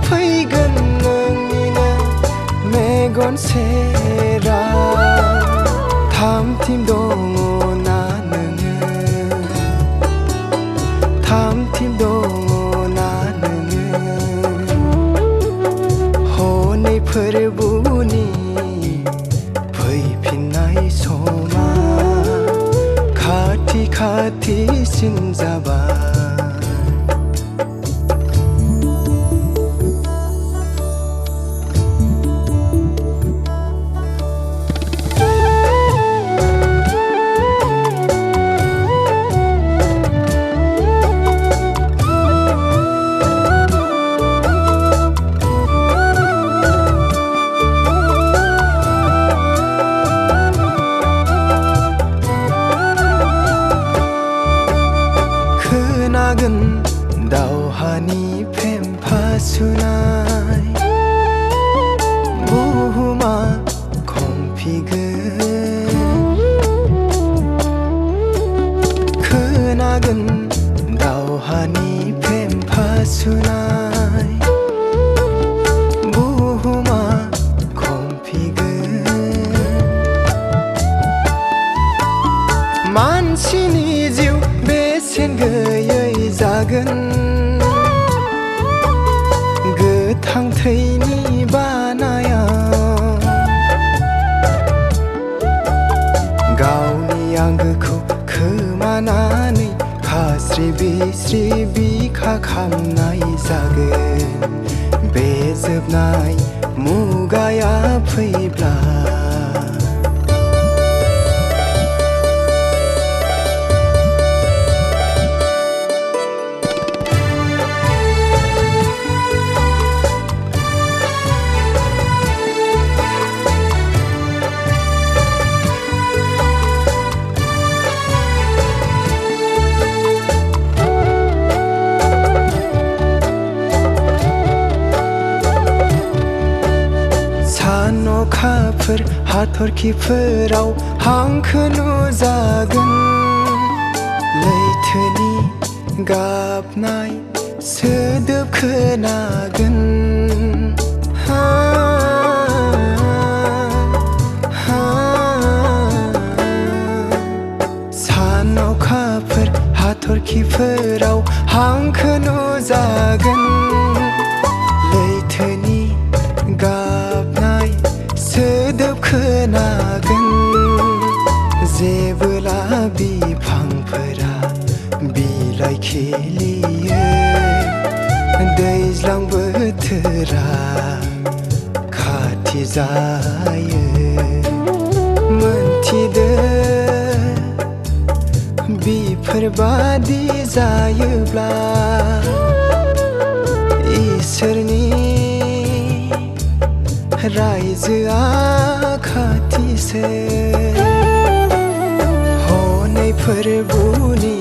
फैगोन नोंनिनो मेगन सेराव थामथिम दङ ना नोङो थामथिम दङ ना नोङो हनै फोरबुनि फैफिननाय समा खाथि खाथिसिन जाबाय खोनागोन दावहानि फेम्फा सुनाय बुहुमा खमफिगोन खोनागोन दावहानि फेम्फा सुनाय बुहुमा खमफिगोन मानसिनि जिउ बेसेन गैयै जागोन गोथां थैनि बानायाव गावनि आंगोखौ खोमानानै खास्रि बिस्रि बिखा खामनाय जागोन बे जोबनाय मुगाया फैब्ला अखाफोर हाथरखिफोराव हांखो नुजागोन लैथोनि गाबनाय सोदोब खोनागोन सान अखाफोर हाथरखिफोराव हांखो नुजागोन लैथोनि गाबनाय सोदोब खोनागोन जेबोला बिफांफोरा बिलाइ खिलियो दैज्लां बोथोरा खाथि जायो मोनथिदो बिफोरबादि जायोब्ला इसोरनि रायजोआ खाथिसो हनै फोरबुनि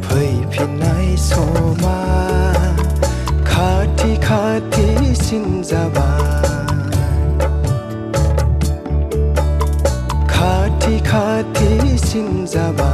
फैफिननाय समा खाथि खाथिसिन जाबाय खाथि खाथिसिन जाबाय